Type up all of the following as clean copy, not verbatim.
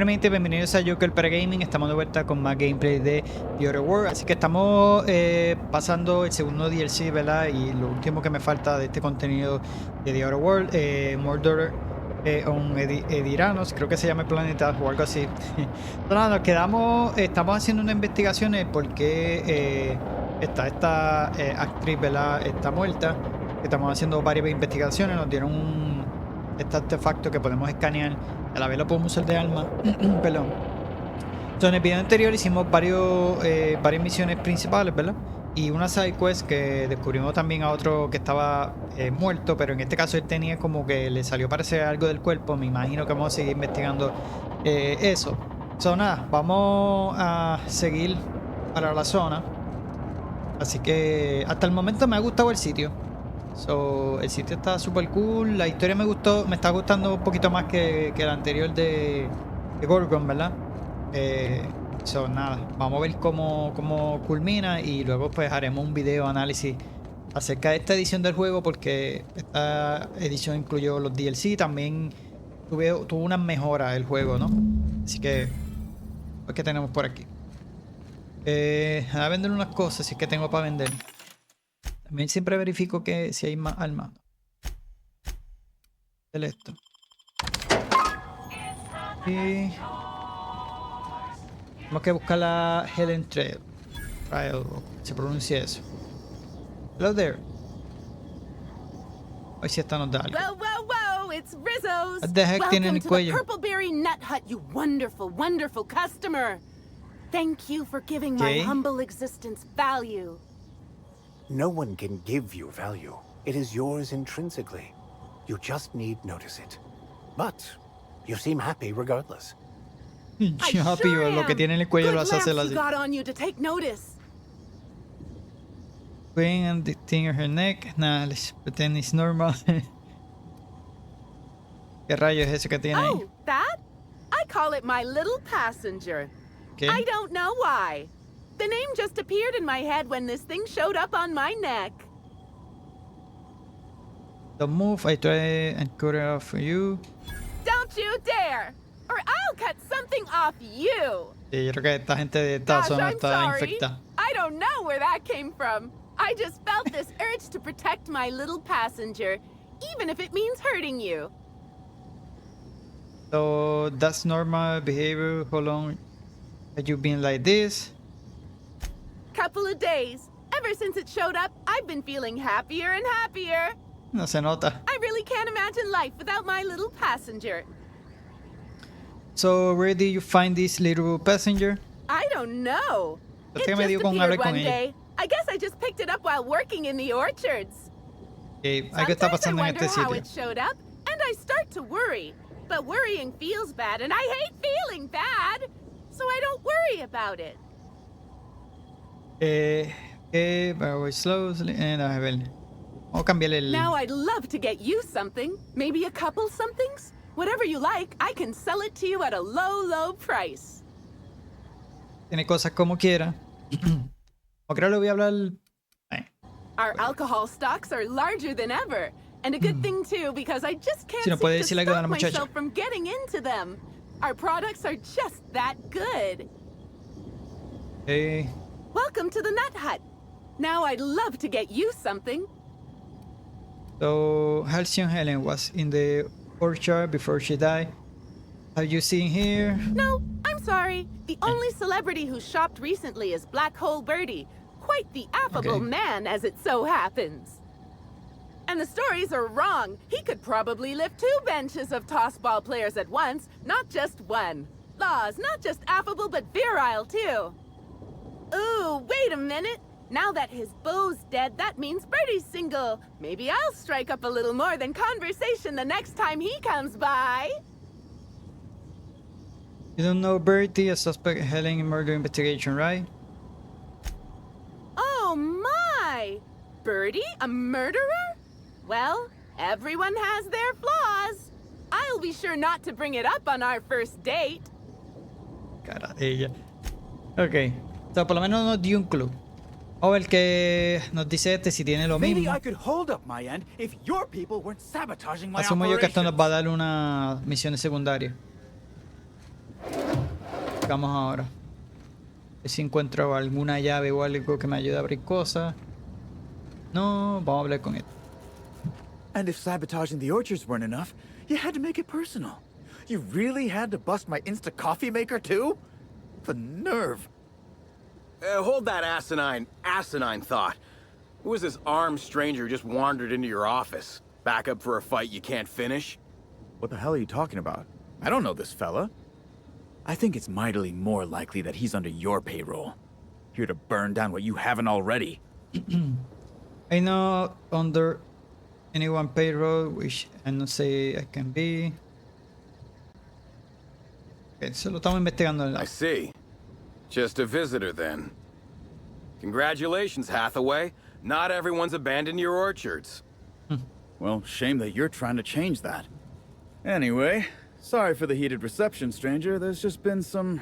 Hola mi gente, bienvenidos a JOUKER PR GAMING. Estamos de vuelta con más gameplay de The Outer World. Así que estamos pasando el segundo DLC, ¿verdad? Y lo último que me falta de este contenido de The Outer World, Mordor on Eridanos, creo que se llama el planeta o algo así. Entonces, nada, nos quedamos, estamos haciendo unas investigaciones porque esta actriz, ¿verdad? Está muerta. Estamos haciendo varias investigaciones, nos dieron este artefacto que podemos escanear. A la vez lo podemos usar de arma. Perdón. Entonces, en el video anterior hicimos varias misiones principales, ¿verdad? Y una side quest que descubrimos también a otro que estaba muerto, pero en este caso él tenía como que le salió parecer algo del cuerpo. Me imagino que vamos a seguir investigando eso. So, nada, vamos a seguir para la zona. Así que hasta el momento me ha gustado el sitio. So, el sitio está súper cool. La historia me está gustando un poquito más que la anterior de Gorgon, ¿verdad? So, nada, vamos a ver cómo culmina y luego pues haremos un video análisis acerca de esta edición del juego, porque esta edición incluyó los DLC. También tuvo unas mejoras el juego, ¿no? Así que, ¿qué tenemos por aquí? Voy a vender unas cosas, si es que tengo para vender. También siempre verifico que si hay más armas. Esto. Y tenemos que buscar la Helen Trail. Se pronuncia eso. Hello there. Hoy sí esta nos da algo. Whoa, it's Rizzo's. What the heck tiene en el cuello? Welcome to the Purpleberry Nut Hut, you wonderful customer. Thank you for giving my humble existence value. No one can give you value. It is yours intrinsically. You just need notice it. But you seem happy regardless. Happy, lo que tiene en el cuello lo hace hacer así. Got on you to take notice. Queen and the thing in her neck. Nah, let's pretend it's normal. ¿Qué rayos es ese que tiene ahí? Oh, that? I call it my little passenger. ¿Qué? I don't know why. The name just appeared in my head when this thing showed up on my neck. Don't move, I try and cut it off for you. Don't you dare! Or I'll cut something off you! Sí, yo creo que esta gente de esta zona I'm está sorry. infectada. I don't know where that came from. I just felt this urge to protect my little passenger, even if it means hurting you. So, that's normal behavior. How long have you been like this? Couple of days. Ever since it showed up, I've been feeling happier and happier. No se nota. I really can't imagine life without my little passenger. So, where did you find this little passenger? I don't know. It Me dio just con hablar appeared con one ella. day. I guess I just picked it up while working in the orchards. Algo está pasando en Sometimes I este wonder how sitio. it showed up, and I start to worry. But worrying feels bad, and I hate feeling bad. So I don't worry about it. Very slowly. A ver. Vamos a cambiarle el. Now I'd love to get you something. Maybe a couple somethings? Whatever you like, I can sell it to you at a low price. Tiene cosas como quiera. O creo que le voy a hablar. Our alcohol stocks are larger than ever. And a good thing too, because I just can't Si no puede seem decirle to algo a la stop muchacha. myself from getting into them. Our products are just that good. Welcome to the Nut Hut. Now I'd love to get you something. So, Halcyon Helen was in the orchard before she died. Have you seen here? No, I'm sorry. The only celebrity who shopped recently is Black Hole Birdie. Quite the affable man, as it so happens. And the stories are wrong. He could probably lift 2 benches of tossball players at once, not just one. Laws, not just affable, but virile, too. Ooh, wait a minute. Now that his beau's dead, that means Birdie's single. Maybe I'll strike up a little more than conversation the next time he comes by. You don't know Bertie, a suspect Helen in murder investigation, right? Oh my! Birdie, a murderer? Well, everyone has their flaws. I'll be sure not to bring it up on our first date. Cara de ella. Ok. O sea, por lo menos nos dio un club. O el que nos dice si tiene lo Maybe mismo. I could hold up my end if your people weren't sabotaging my Asumo yo que esto nos operations. va a dar una misión secundaria. Vamos ahora. A ver si encuentro alguna llave o algo que me ayude a abrir cosas. No, vamos a hablar con él. And if sabotaging the orchards weren't enough, you had to make it personal. You really had to bust my Insta coffee maker too? The nerve. Hold that asinine thought. Who was this armed stranger who just wandered into your office? Back up for a fight you can't finish? What the hell are you talking about? I don't know this fella. I think it's mightily more likely that he's under your payroll. Here to burn down what you haven't already. I know under anyone payroll, which I don't say I can be. Okay, se lo estamos investigando. I see. Just a visitor then. Congratulations, Hathaway. Not everyone's abandoned your orchards. Well, shame that you're trying to change that. Anyway, sorry for the heated reception, stranger. There's just been some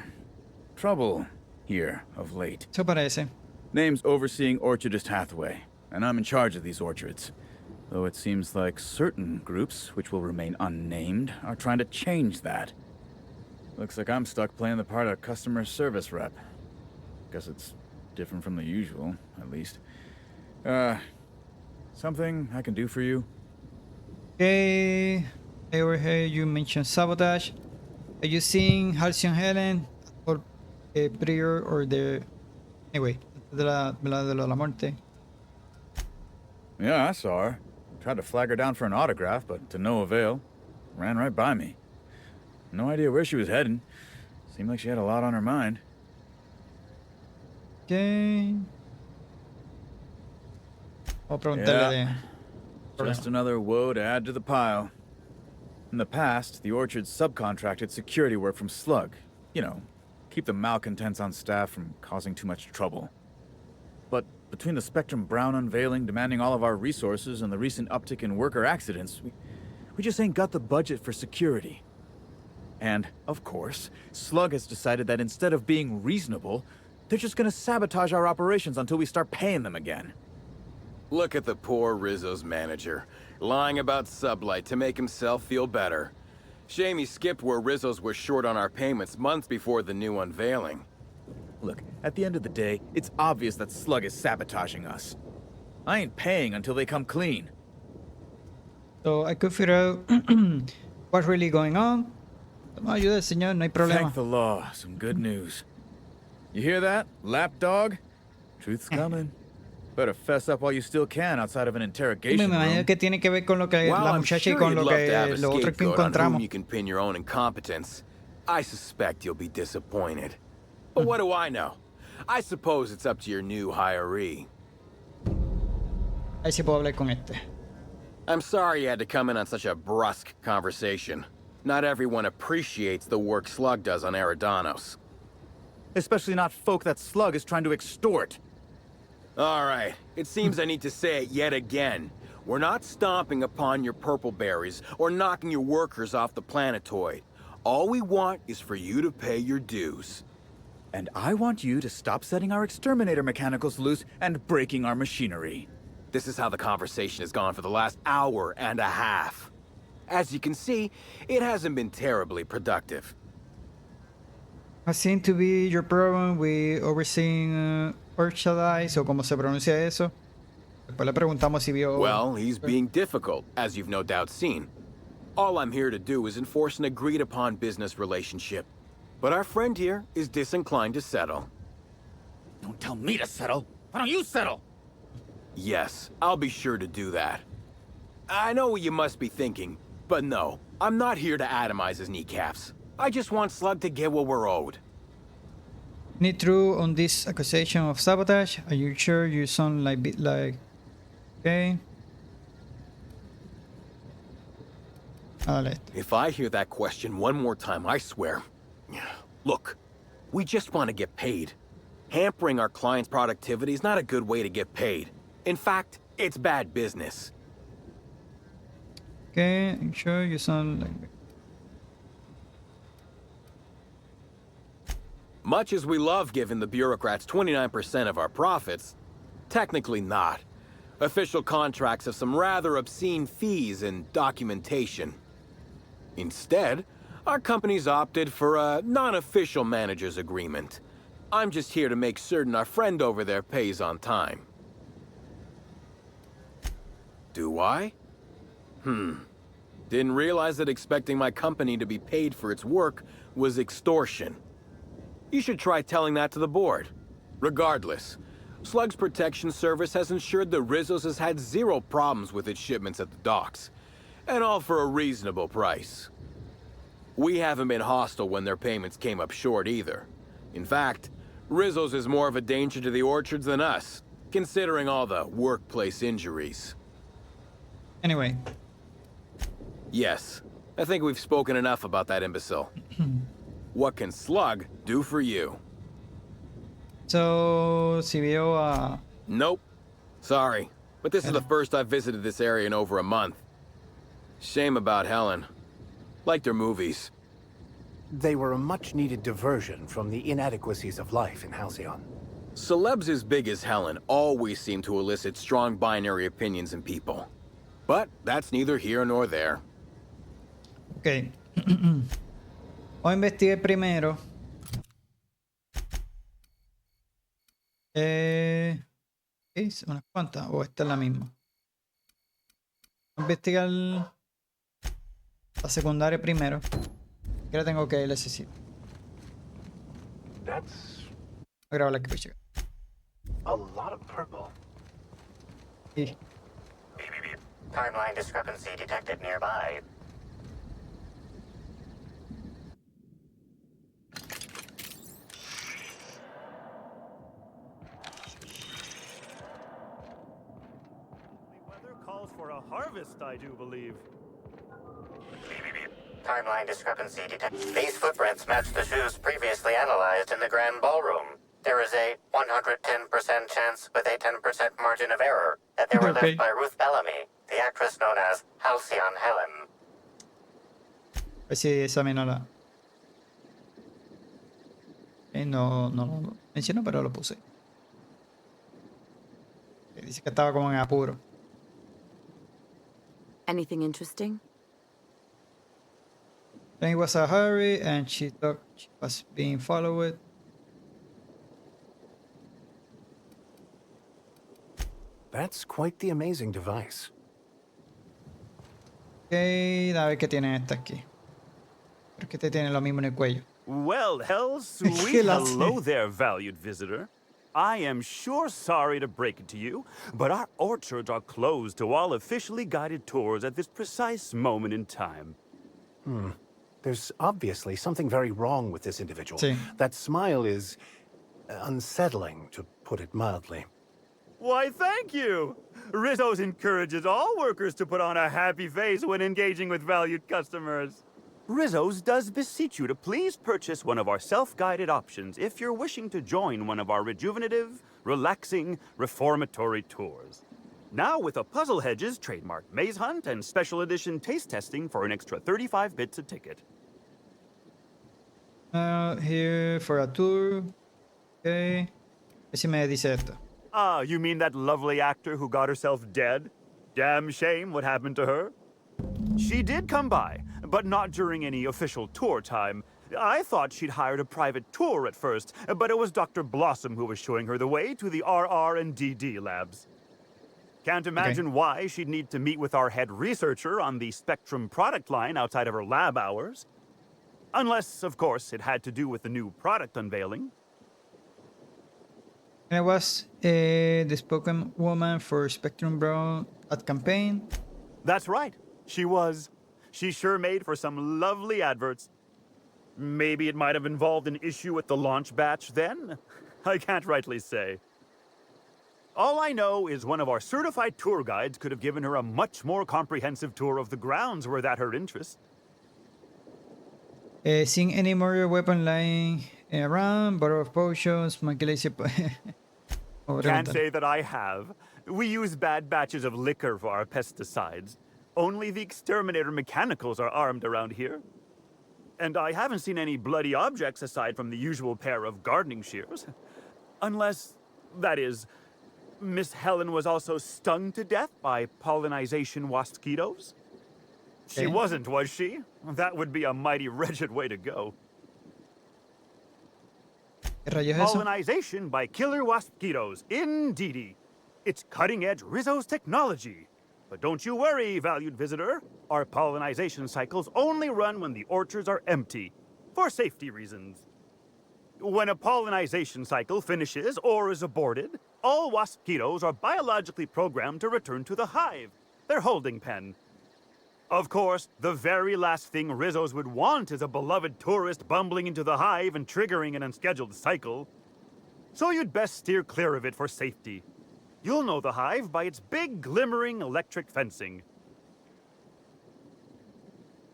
trouble here of late. Eso parece. Name's Overseeing Orchardist Hathaway, and I'm in charge of these orchards. Though it seems like certain groups, which will remain unnamed, are trying to change that. Looks like I'm stuck playing the part of customer service rep. Guess it's different from the usual, at least. Something I can do for you? Okay. I overheard you mention sabotage. Are you seeing Halcyon Helen or Prior or the... Anyway, de la muerte. Yeah, I saw her. Tried to flag her down for an autograph, but to no avail. Ran right by me. No idea where she was heading. Seemed like she had a lot on her mind. Okay. Voy a preguntarle de... Just another woe to add to the pile. In the past, the orchard subcontracted security work from Slug. You know, keep the malcontents on staff from causing too much trouble. But between the Spectrum Brown unveiling demanding all of our resources and the recent uptick in worker accidents, we just ain't got the budget for security. And, of course, Slug has decided that instead of being reasonable, they're just gonna sabotage our operations until we start paying them again. Look at the poor Rizzo's manager, lying about Sublight to make himself feel better. Shame he skipped where Rizzo's was short on our payments months before the new unveiling. Look, at the end of the day, it's obvious that Slug is sabotaging us. I ain't paying until they come clean. So I could figure out what's really going on. Toma ayuda, señor, no hay problema. Thank the law. Some good news. You hear that, lapdog? Truth's coming. Better fess up while you still can outside of an Me interrogation imagino room. que tiene que ver con lo que la I'm muchacha sure y con you'd lo love to have que a lo otro que scapegoat on whom encontramos. you can pin your own incompetence. I suspect you'll be disappointed. But what do I know? I suppose it's up to your new hiree. Ahí sí puedo hablar con este. I'm sorry you had to come in on such a brusque conversation. Not everyone appreciates the work Slug does on Eridanos. Especially not folk that Slug is trying to extort. All right, it seems I need to say it yet again. We're not stomping upon your purple berries or knocking your workers off the planetoid. All we want is for you to pay your dues. And I want you to stop setting our exterminator mechanicals loose and breaking our machinery. This is how the conversation has gone for the last hour and a half. As you can see, it hasn't been terribly productive. I seem to be your problem with overseeing Orchadize, o como se pronuncia eso. Después le preguntamos si vio... Well, he's being difficult, as you've no doubt seen. All I'm here to do is enforce an agreed-upon business relationship. But our friend here is disinclined to settle. Don't tell me to settle. Why don't you settle? Yes, I'll be sure to do that. I know what you must be thinking, but no, I'm not here to atomize his kneecaps. I just want Slug to get what we're owed. Need true on this accusation of sabotage? Are you sure you sound like bit like... Okay. Dale. If I hear that question one more time, I swear... Look, we just want to get paid. Hampering our clients' productivity is not a good way to get paid. In fact, it's bad business. Okay, I'm sure you sound like... Much as we love giving the bureaucrats 29% of our profits, technically not. Official contracts have some rather obscene fees and documentation. Instead, Our company's opted for a non-official manager's agreement. I'm just here to make certain our friend over there pays on time. Do I? Didn't realize that expecting my company to be paid for its work was extortion. You should try telling that to the board. Regardless, Slug's Protection Service has ensured the Rizzo's has had zero problems with its shipments at the docks. And all for a reasonable price. We haven't been hostile when their payments came up short either. In fact, Rizzo's is more of a danger to the orchards than us, considering all the workplace injuries. Anyway. Yes, I think we've spoken enough about that imbecile. What can Slug do for you? So, si veo a... Nope. Sorry, but this is the first I've visited this area in over a month. Shame about Helen. Liked her movies. They were a much-needed diversion from the inadequacies of life in Halcyon. Celebs as big as Helen always seem to elicit strong binary opinions in people. But that's neither here nor there. Ok. O investigué primero. ¿Es unas cuantas? ¿O esta es la misma? Investigar la secundaria primero. Que ahora tengo que ir necesito. That's Voy a grabar aquí, pues, a lot of purple. y Timeline discrepancy detected nearby. Weather calls for a harvest, I do believe. Timeline discrepancy detected. These footprints match the shoes previously analyzed in the Grand Ballroom. There is a 110% chance with a 10% margin of error that they were Okay. left by Ruth Bellamy, the actress known as Halcyon Helen. pues sí, esa no la... no lo menciono, pero lo puse. Dice que estaba como en apuro. Anything interesting? Then it was a hurry and she thought she was being followed. That's quite the amazing device. Ok, a ver qué tiene esta aquí. Creo que este tiene lo mismo en el cuello. Well, hell, sweet hello there, valued visitor. I am sure sorry to break it to you, but our orchards are closed to all officially guided tours at this precise moment in time. There's obviously something very wrong with this individual. Sí. That smile is unsettling, to put it mildly. Why, thank you! Rizzo's encourages all workers to put on a happy face when engaging with valued customers. Rizzo's does beseech you to please purchase one of our self-guided options if you're wishing to join one of our rejuvenative, relaxing, reformatory tours. Now with a Puzzle Hedges trademark maze hunt and special edition taste testing for an extra 35 bits a ticket. Here for a tour. Ok. A ver si me dice esto. Ah, you mean that lovely actor who got herself dead? Damn shame what happened to her. She did come by, but not during any official tour time. I thought she'd hired a private tour at first, but it was Dr. Blossom who was showing her the way to the RR and DD labs. Can't imagine why she'd need to meet with our head researcher on the Spectrum product line outside of her lab hours. Unless, of course, it had to do with the new product unveiling. And I was the spoken woman for Spectrum Brown ad campaign. That's right. She was. She sure made for some lovely adverts. Maybe it might have involved an issue with the launch batch then? I can't rightly say. All I know is one of our certified tour guides could have given her a much more comprehensive tour of the grounds were that her interest. Seeing any more weapon lying around, bottle of potions, Can't say that I have. We use bad batches of liquor for our pesticides. Only the exterminator mechanicals are armed around here. And I haven't seen any bloody objects aside from the usual pair of gardening shears. Unless, that is, Miss Helen was also stung to death by pollinization mosquitoes. She wasn't, was she? That would be a mighty wretched way to go. ¿Qué rayos es eso? Pollinization by killer mosquitoes, indeedy. It's cutting-edge Rizzo's technology. But don't you worry, valued visitor. Our pollinization cycles only run when the orchards are empty, for safety reasons. When a pollinization cycle finishes or is aborted, all mosquitoes are biologically programmed to return to the hive, their holding pen. Of course, the very last thing Rizzos would want is a beloved tourist bumbling into the hive and triggering an unscheduled cycle. So you'd best steer clear of it for safety. You'll know the hive by its big, glimmering electric fencing.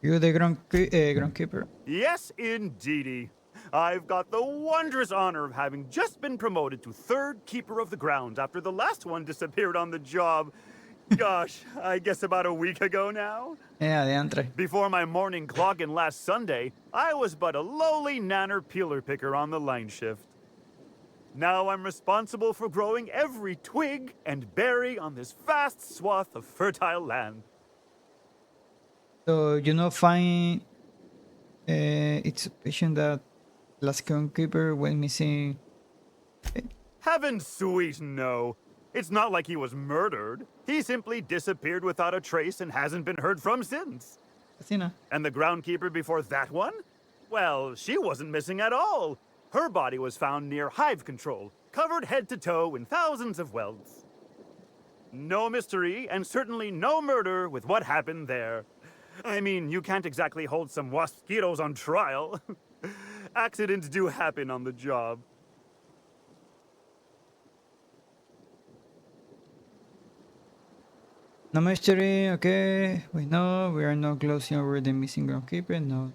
You the groundkeeper. Yes, indeedy. I've got the wondrous honor of having just been promoted to third keeper of the grounds after the last one disappeared on the job. Gosh, I guess about a week ago now. Yeah, diantre. Before my morning clock-in last Sunday, I was but a lowly nanner peeler picker on the line shift. Now I'm responsible for growing every twig and berry on this vast swath of fertile land. So you know, find it's a patient that last groundkeeper went missing. Heaven sweet, no. It's not like he was murdered. He simply disappeared without a trace and hasn't been heard from since. Así no. And the groundkeeper before that one? Well, she wasn't missing at all. Her body was found near hive control, covered head to toe in thousands of welts. No mystery, and certainly no murder with what happened there. I mean, you can't exactly hold some mosquitoes on trial. Accidents do happen on the job. No mystery, okay. We know we are not closing over the missing groundkeeper. No.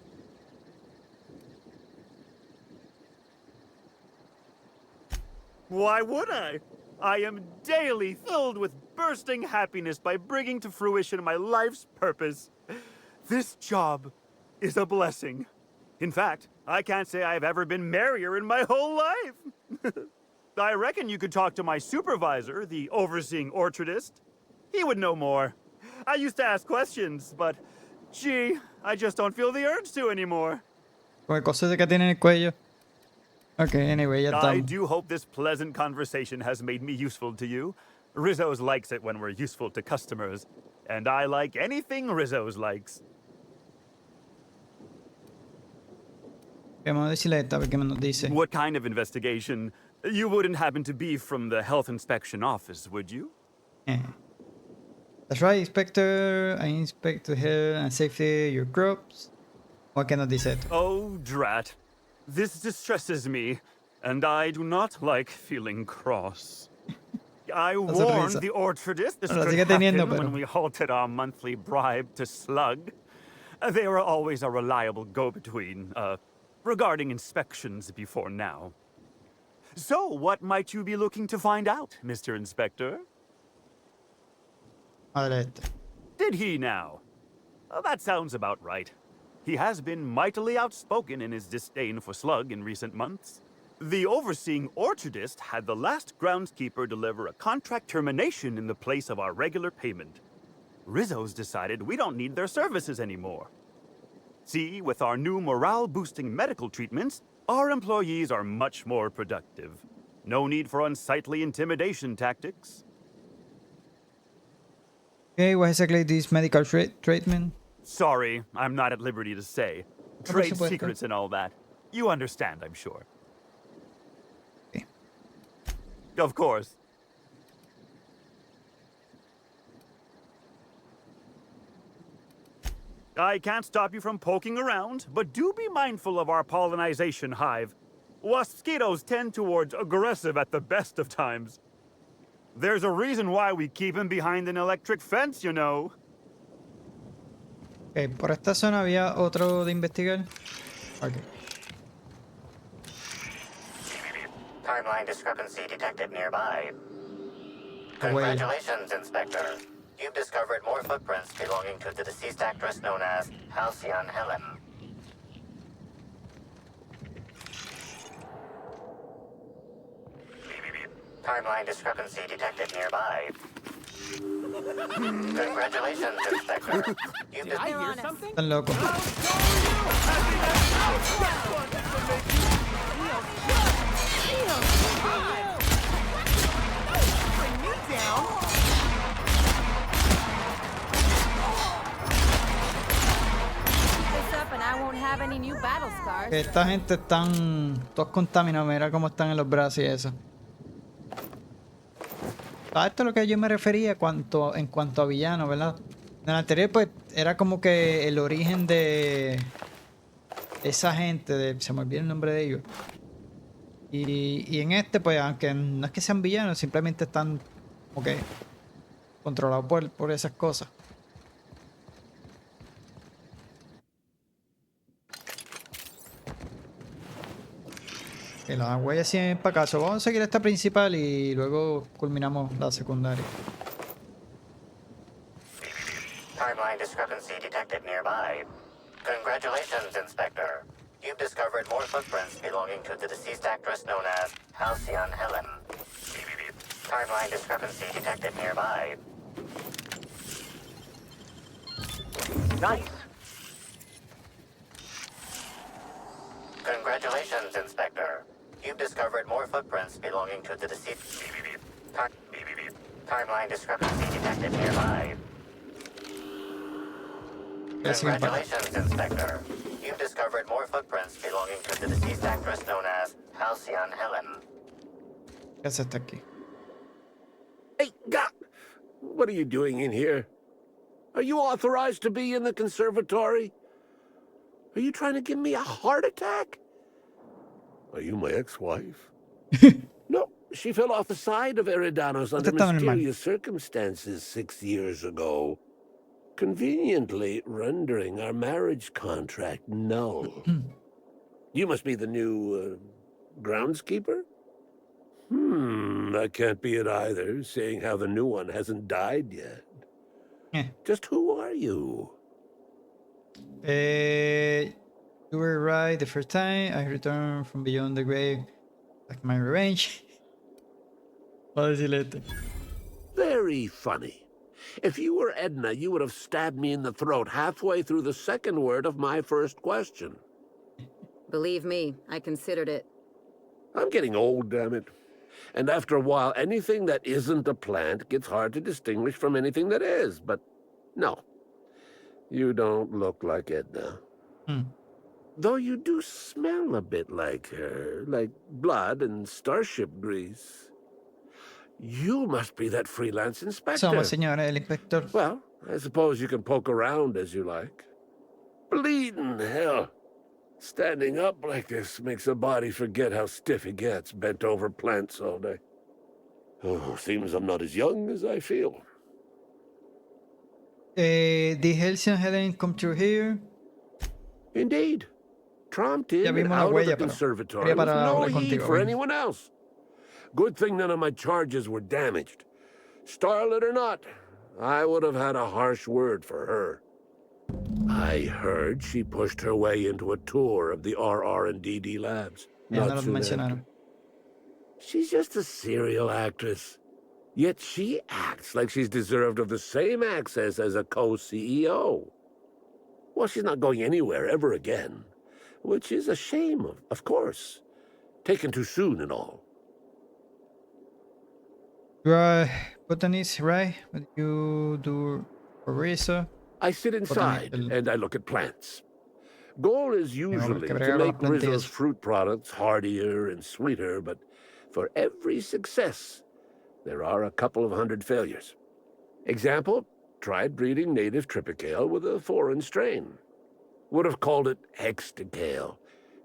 Why would I? I am daily filled with bursting happiness by bringing to fruition my life's purpose. This job is a blessing. In fact, I can't say I've ever been merrier in my whole life. I reckon you could talk to my supervisor, the overseeing orchardist. He would know more. I used to ask questions, but gee, I just don't feel the urge to anymore. Con el coso que tiene en el cuello. Okay, anyway, ya I estamos. do hope this pleasant conversation has made me useful to you. Rizzo's likes it when we're useful to customers, and I like anything Rizzo's likes. Vamos a decirle esta, a ver qué nos dice. What kind of investigation? You wouldn't happen to be from the health inspection office, would you? That's right, Inspector. I inspect the health and safety of your crops. What can nos dice esto? Oh, drat. This distresses me, and I do not like feeling cross. I warned the orchardist this Bueno, could sigue teniendo, happen pero- when we halted our monthly bribe to Slug. They were always a reliable go-between, regarding inspections before now. So, what might you be looking to find out, Mr. Inspector? Madre este. Did he now? That sounds about right. He has been mightily outspoken in his disdain for Slug in recent months. The overseeing orchardist had the last groundskeeper deliver a contract termination in the place of our regular payment. Rizzo's decided we don't need their services anymore. See, with our new morale-boosting medical treatments, our employees are much more productive. No need for unsightly intimidation tactics. Okay, what exactly this medical treatment? Sorry, I'm not at liberty to say. Por Trade supuesto. secrets and all that. You understand, I'm sure. Okay. Of course. I can't stop you from poking around, but do be mindful of our pollinization hive. Mosquitoes tend towards aggressive at the best of times. There's a reason why we keep him behind an electric fence, you know. Okay, por esta zona había otro de investigar. Okay. Timeline discrepancy detected nearby. Ah, bueno. Congratulations, Inspector. You've discovered more footprints belonging to the deceased actress known as Halcyon Helen. Timeline discrepancy detected nearby. Congratulations, Inspector. You've I been... hear something? Están locos. Bring me down. This up and I won't have any new battle scars. Esta gente están todos contaminados. Mira cómo están en los brazos y eso. A esto es lo que yo me refería en cuanto a villanos, ¿verdad? En el anterior, pues, era como que el origen de esa gente, se me olvidó el nombre de ellos. Y en este, pues, aunque no es que sean villanos, simplemente están como que controlados por esas cosas. Que las huellas siguen para acá. Vamos a seguir esta principal y luego culminamos la secundaria. Timeline discrepancy detected nearby. Congratulations, Inspector. You've discovered more footprints belonging to the deceased actress known as Halcyon Helen. Timeline discrepancy detected nearby. Nice. Congratulations, Inspector. You've discovered more footprints belonging to the deceased... Timeline discrepancy detected nearby. Congratulations, Inspector. You've discovered more footprints belonging to the deceased actress known as Halcyon Helen. ¿Qué hace hasta aquí? Hey, what are you doing in here? Are you authorized to be in the conservatory? Are you trying to give me a heart attack? Are you my ex-wife? No, she fell off the side of Eridanos under mysterious circumstances 6 years ago, conveniently rendering our marriage contract null. You must be the new groundskeeper? That can't be it either, seeing how the new one hasn't died yet. Just who are you? You were right the first time. I returned from beyond the grave. Like my revenge. Voy a decirle este. Very funny. If you were Edna, you would have stabbed me in the throat halfway through the second word of my first question. Believe me, I considered it. I'm getting old, damn it. And after a while, anything that isn't a plant gets hard to distinguish from anything that is. But no, you don't look like Edna. Though you do smell a bit like her, like blood and starship grease. You must be that freelance inspector. Somos, señores, el inspector. Well, I suppose you can poke around as you like. Bleeding hell. Standing up like this makes a body forget how stiff he gets, bent over plants all day. Oh, seems I'm not as young as I feel. Did Halcyon Helen come through here? Indeed. Tromped in and vimos la out of huella, the pero conservatory quería with para no hablar heed contigo, for ven. anyone else. Good thing none of my charges were damaged. Starlet or not, I would have had a harsh word for her. I heard she pushed her way into a tour of the RR&DD labs. Ya no Not lo soon after. mencionaron. She's just a serial actress. Yet she acts like she's deserved of the same access as a co-CEO. Well, she's not going anywhere ever again. Which is a shame, of course. Taken too soon and all. You are botanist, right? What do you do for research? I sit inside and I look at plants. Goal is usually to make Rizzo's fruit products hardier and sweeter, but for every success, there are a couple of hundred failures. Example, tried breeding native tripicale with a foreign strain. Would have called it hexticale.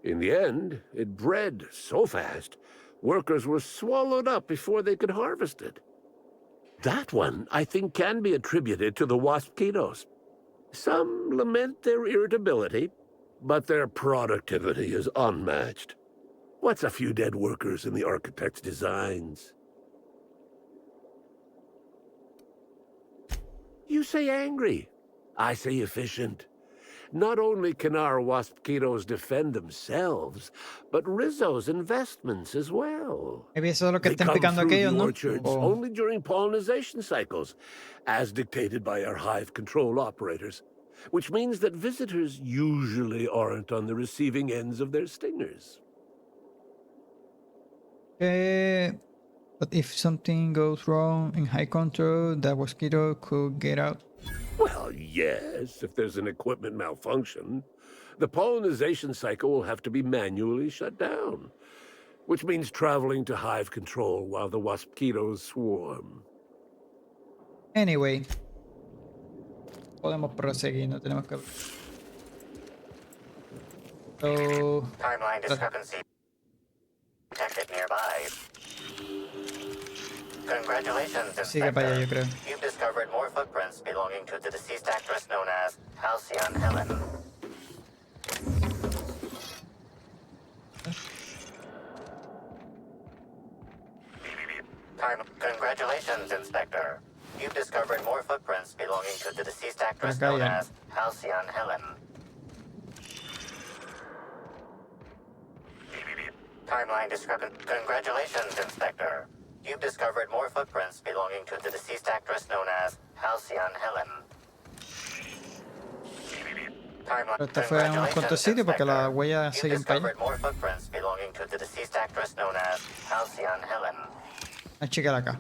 In the end, it bred so fast, workers were swallowed up before they could harvest it. That one, I think, can be attributed to the waspitos. Some lament their irritability, but their productivity is unmatched. What's a few dead workers in the architect's designs? You say angry. I say efficient. Not only can our waspitos defend themselves, but Rizzo's investments as well. Maybe eso es lo que They están come picando through aquellos, the ¿no? orchards only during pollination cycles, as dictated by our hive control operators, which means that visitors usually aren't on the receiving ends of their stingers. But if something goes wrong in high control, that mosquito could get out. Well, yes, if there's an equipment malfunction. The pollination cycle will have to be manually shut down, which means traveling to hive control while the waspitos swarm. Anyway, podemos proseguir, no tenemos que... So... Timeline discrepancy detected nearby. Congratulations, Sigue para allá, yo creo. You've discovered more footprints belonging to the deceased actress known as Halcyon Helen. Congratulations, Inspector. You've discovered more footprints belonging to the deceased actress known as Halcyon Helen. Timeline discrepancy. Congratulations, Inspector. You've discovered more footprints belonging to the deceased actress known as Halcyon Helen. Pero esto fue en unos cuantos sitios porque las huellas siguen para allá. More footprints belonging to the deceased actress known as Halcyon Helen. La chica de acá.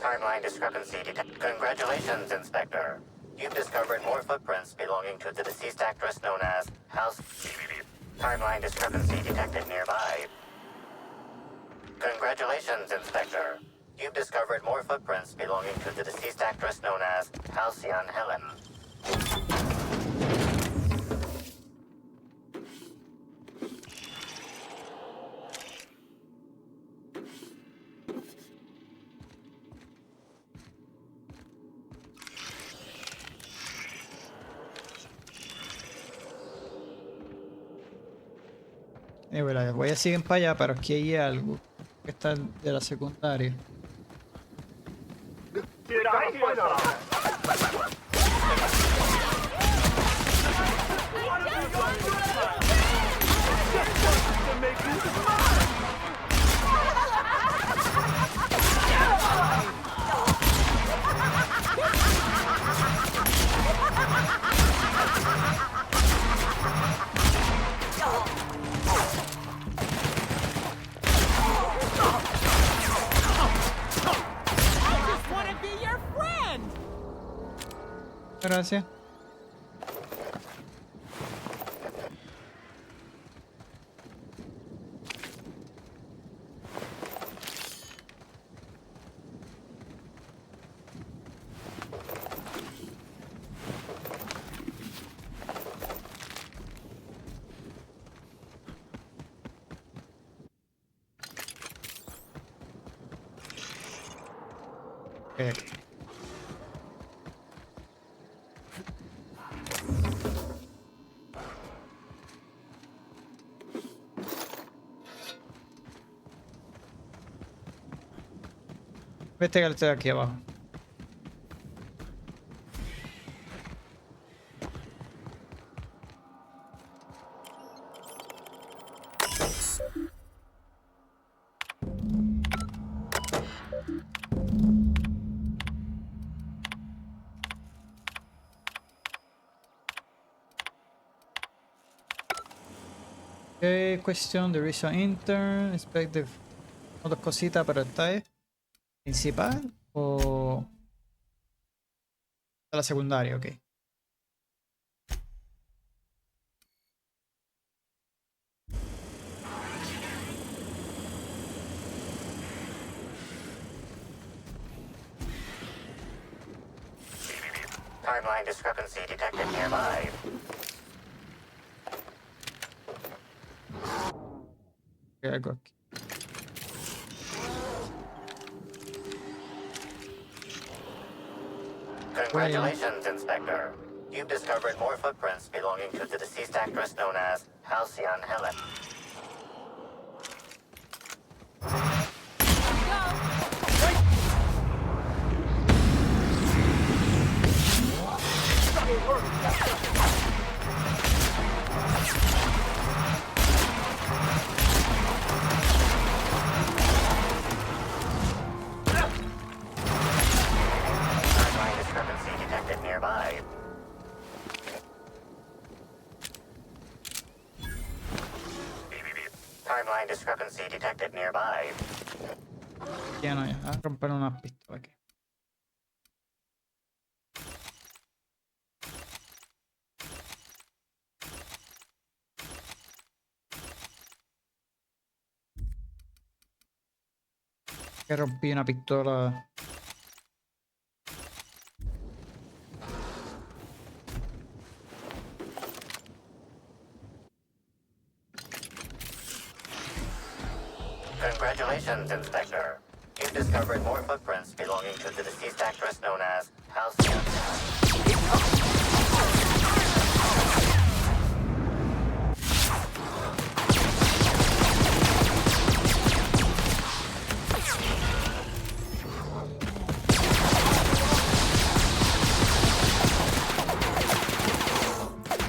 Timeline discrepancy detected. Congratulations, Inspector. You've discovered more footprints belonging to the deceased actress known as Timeline discrepancy detected nearby. Congratulations, Inspector. You've discovered more footprints belonging to the deceased actress known as Halcyon Helen. Bueno, las huellas siguen para allá, pero aquí hay algo que está de la secundaria. Gracias. Okay. Vete que estoy aquí abajo. Okay, question, the reason intern, expect the... Dos cositas, pero esta es principal o la secundaria, ok. Timeline discrepancy detected nearby. Okay, algo aquí. Congratulations, Inspector. You've discovered more footprints belonging to the deceased actress known as Halcyon Helen. Timeline discrepancy detected nearby. Ya no, ya. A romper unas pistolas aquí. Que rompí una pistola. Congratulations, Inspector. You've discovered more footprints belonging to the deceased actress known as Halcyon.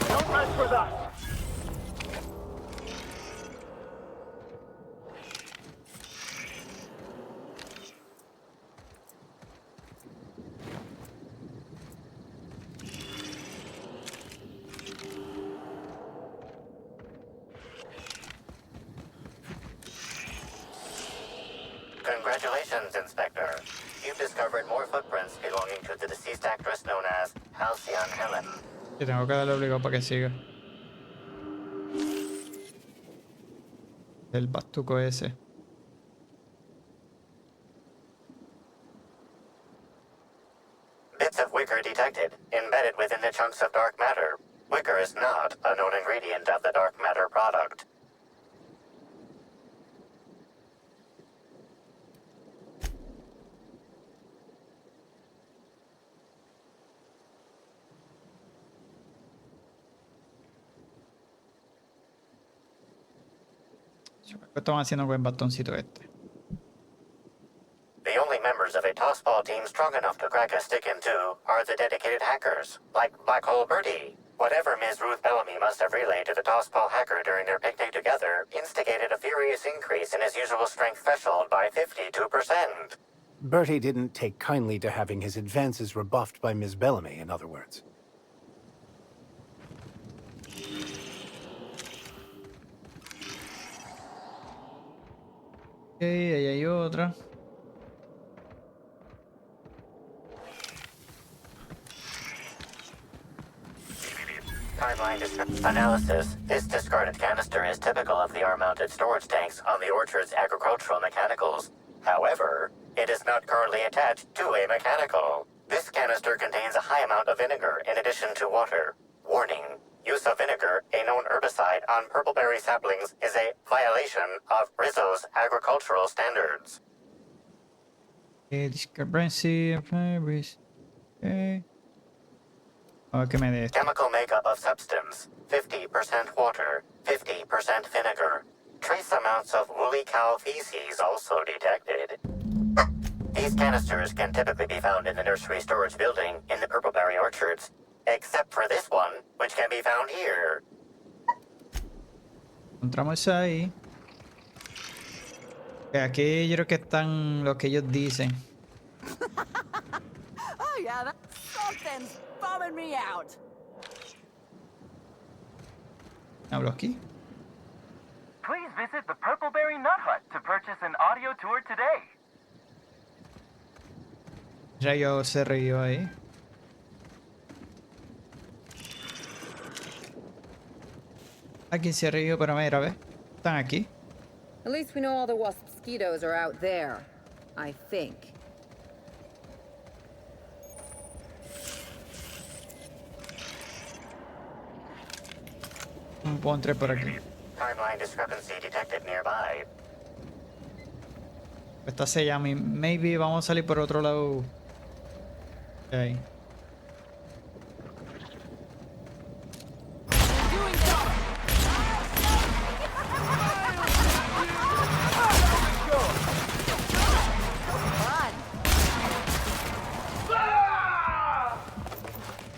Don't mess with us! Congratulations, Inspector. You've discovered more footprints belonging to the deceased actress known as Halcyon Helen. Que tengo que darle obligado para que siga. El bastuco ese. Bits of wicker detected, embedded within the chunks of dark matter. Wicker is not a known ingredient of the dark matter product. ¿Qué estaban haciendo con el bastoncito este? The only members of a tossball team strong enough to crack a stick in two are the dedicated hackers, like Black Hole Birdie. Whatever Ms. Ruth Bellamy must have relayed to the tossball hacker during their picnic together instigated a furious increase in his usual strength threshold by 52%. Bertie didn't take kindly to having his advances rebuffed by Ms. Bellamy, in other words. Ok, ahí hay otra. Timeline analysis. This discarded canister is typical of the R-mounted storage tanks on the orchard's agricultural mechanicals. However, it is not currently attached to a mechanical. This canister contains a high amount of vinegar in addition to water. Warning. Use of vinegar, a known herbicide on purpleberry saplings, is a violation of Rizzo's agricultural standards. Discrepancy. Okay. A ver qué me dé esto. Chemical makeup of substance. 50% water, 50% vinegar. Trace amounts of woolly cow feces also detected. These canisters can typically be found in the nursery storage building in the purpleberry orchards, except for this one, which can be found here. Encontramos ahí. Aquí yo creo que están los que ellos dicen. Oh yeah, that something's bumming me out. Hablo aquí. Please visit the Purpleberry Nut Hut to purchase an audio tour today. Rayo se rió ahí. Aquí se rió, pero mira, ¿ves? Están aquí. At least we know all the mosquitoes are out there. I think. Puedo entrar por aquí. Timeline discrepancy detected nearby. Está sellado. Maybe vamos a salir por otro lado. Okay.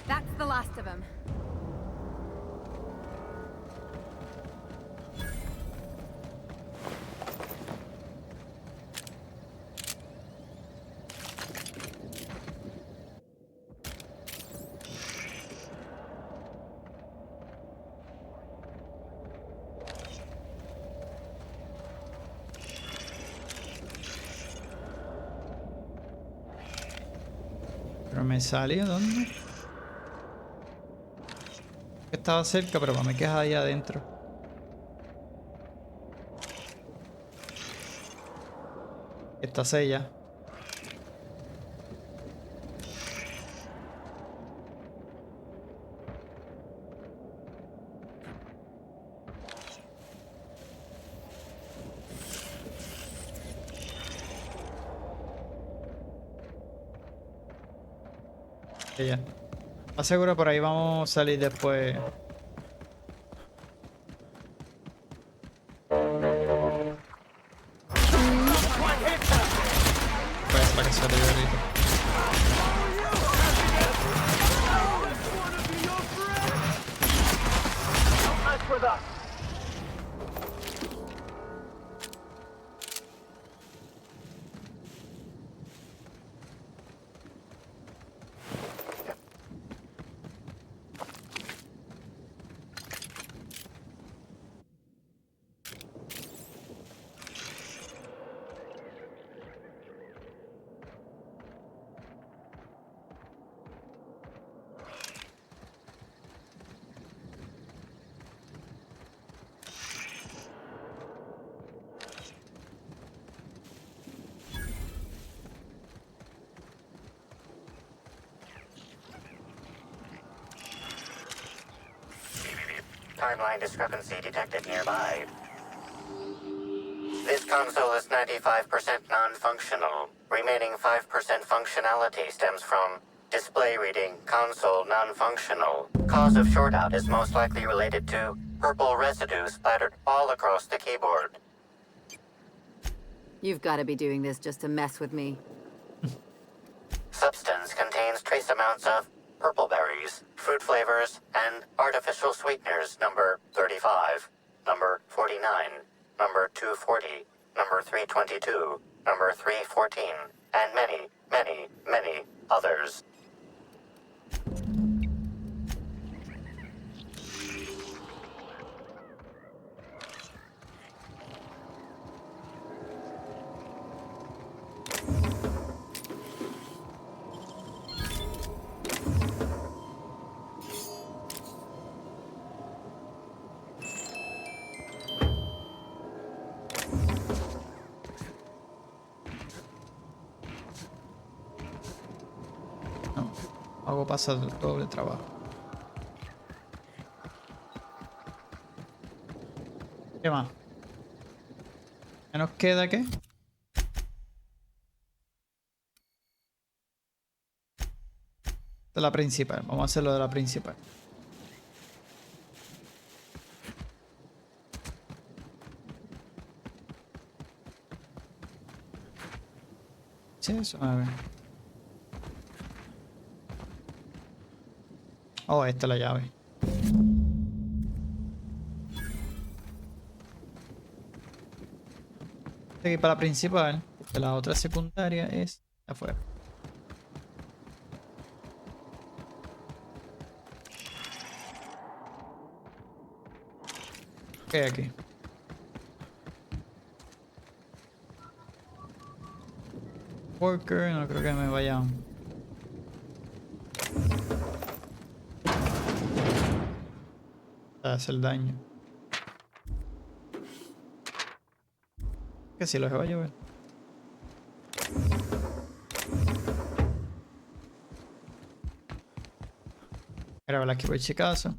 That's the last of them. Pero me salió, ¿dónde? Estaba cerca, pero me queja ahí adentro. Esta sella. Ya. ¿Estás seguro? Por ahí vamos a salir después. Pues para que se te vea ahorita. Timeline discrepancy detected nearby. This console is 95% non-functional. Remaining 5% functionality stems from display reading, console non-functional. Cause of shortout is most likely related to purple residue splattered all across the keyboard. You've got to be doing this just to mess with me. Substance contains trace amounts of purple berries, fruit flavors, and artificial sweeteners number 35, number 49, number 240, number 322, number 314, and many, many, many others. Hago pasar doble trabajo. ¿Qué más? ¿Qué nos queda qué? Esta es la principal. Vamos a hacer lo de la principal. ¿Sí eso? A ver. Oh, esta es la llave. Aquí para la principal, porque la otra secundaria es afuera. ¿Qué hay aquí? Worker, no creo que me vayan. Hacer daño. Que si los va a llover. Graba aquí por si acaso.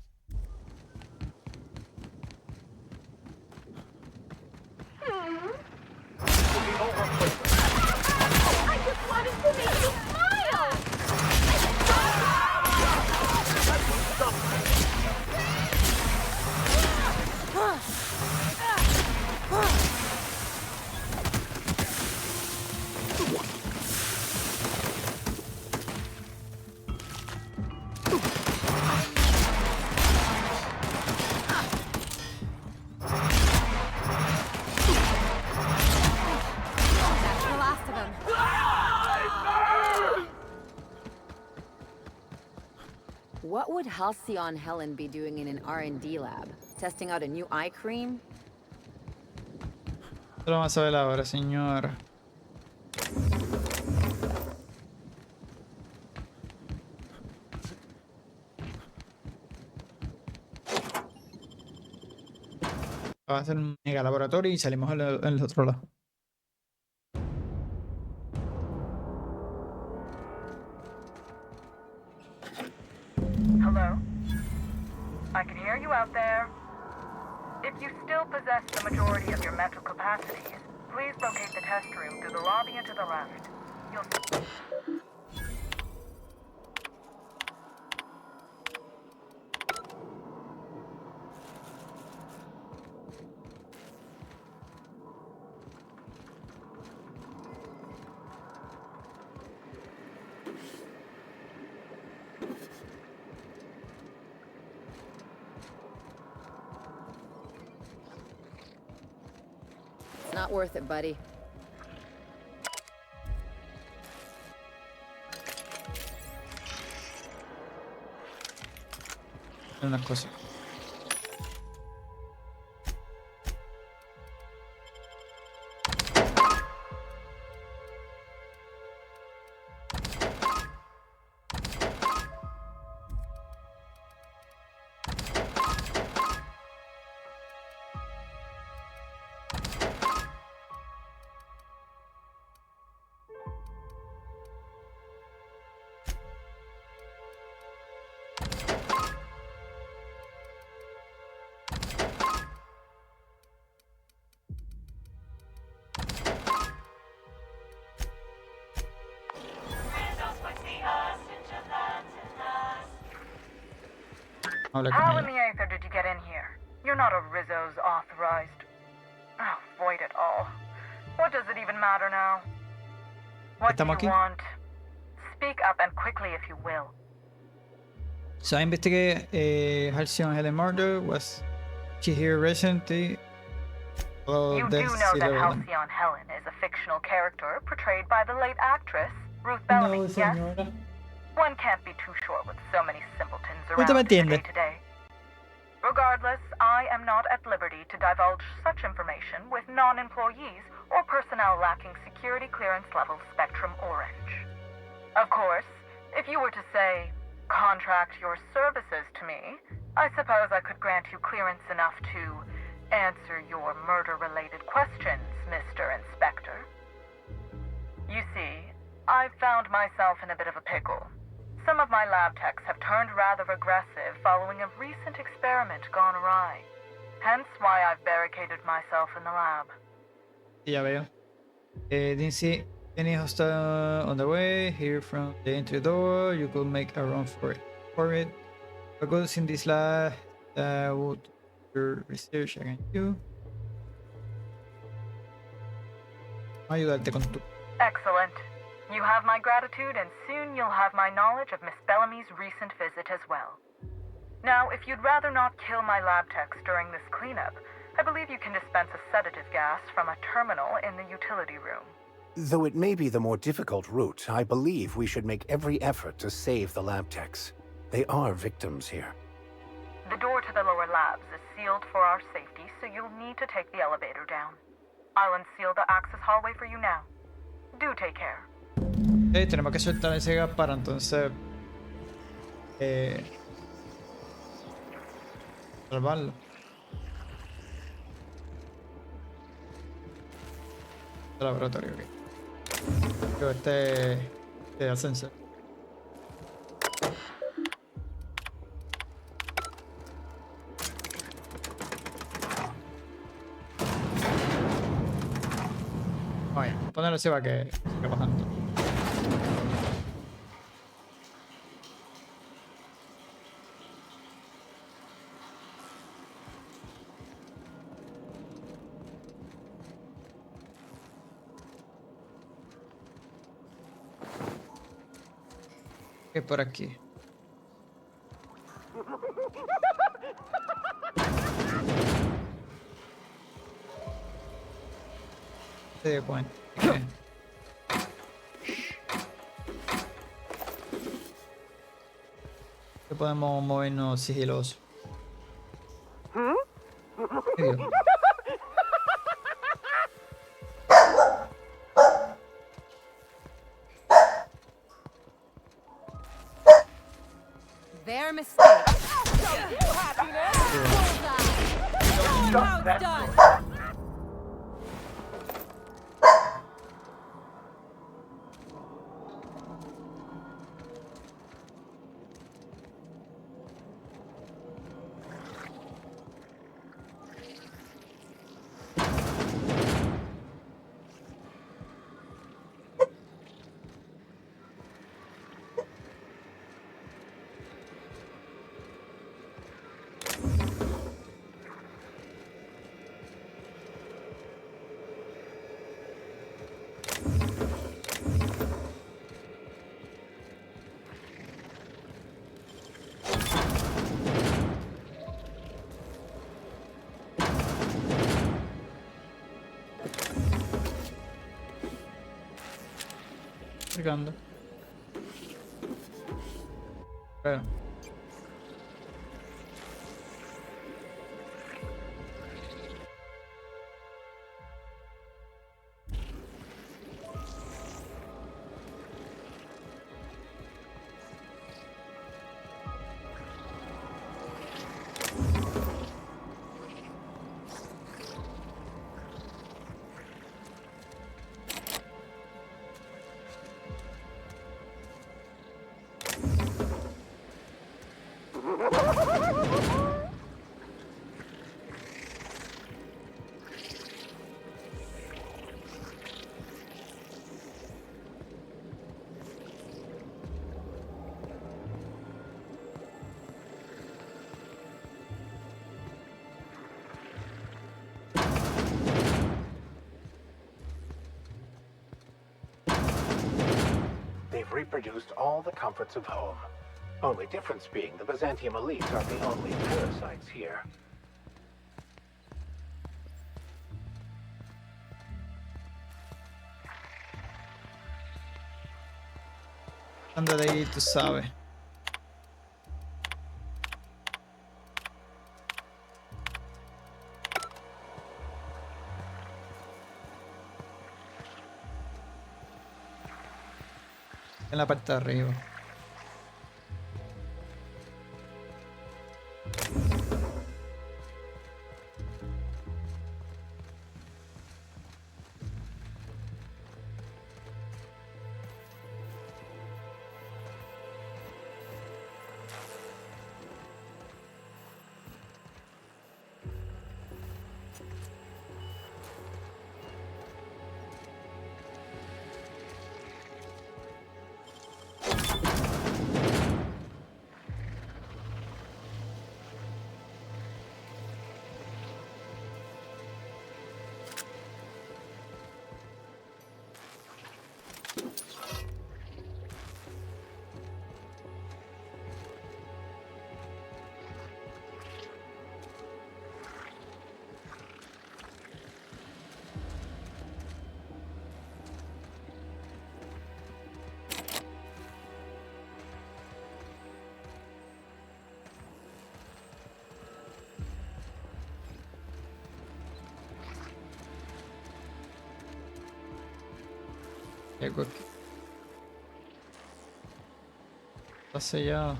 What would Halcyon Helen be doing in an R&D lab? Testing out a new eye cream? Lo vamos a ver ahora, señor. Va a ser un mega laboratorio y salimos en el otro lado. Hello? I can hear you out there. If you still possess the majority of your mental capacities, please locate the test room through the lobby and to the left. You'll... It's not worth it, buddy. Una cosa. Habla con How in ella. the Aether did you get in here? You're not a Rizzo's authorized. Oh, void it all. What does it even matter now? What do ¿Estamos aquí? you want? Speak up and quickly if you will. So I investigated Halcyon Helen murder. Was she here recently? You do know that Halcyon Helen is a fictional character portrayed by the late actress Ruth Bellamy, No, yes? señora. One can't be too sure with so many simpletons ¿Cómo te around me entiendes? today. Regardless, I am not at liberty to divulge such information with non-employees or personnel lacking security clearance level Spectrum Orange. Of course, if you were to say, contract your services to me, I suppose I could grant you clearance enough to answer your murder-related questions, Mr. Inspector. You see, I've found myself in a bit of a pickle. Some of my lab techs have turned rather aggressive following a recent experiment gone awry. Hence why I've barricaded myself in the lab. Ya veo. Didn't see any hostile on the way. Here from the entry door, you could make a run for it. The goods in this lab would your research against you. Ayudarte con tu. Excellent. You have my gratitude, and soon you'll have my knowledge of Miss Bellamy's recent visit as well. Now, if you'd rather not kill my lab techs during this cleanup, I believe you can dispense a sedative gas from a terminal in the utility room. Though it may be the more difficult route, I believe we should make every effort to save the lab techs. They are victims here. The door to the lower labs is sealed for our safety, so you'll need to take the elevator down. I'll unseal the access hallway for you now. Do take care. Tenemos que soltar ese gas para entonces salvarlo. El laboratorio, ok. Creo este ascensor. Oye, ponerlo así para que siga bajando. Por aquí. Se dio cuenta. Que podemos movernos sigilosos. ¿Qué digo? Their mistake. how it's done. Cargando. Espera. They've reproduced all the comforts of home. Only difference being the Byzantium elite are the only parasites here. Anda de ahí, tú sabes. En la parte de arriba. Llego aquí. Está sellado.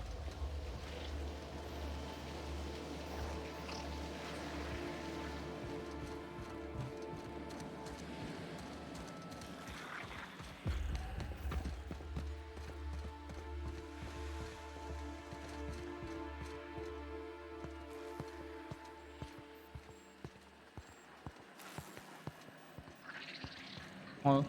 Oh.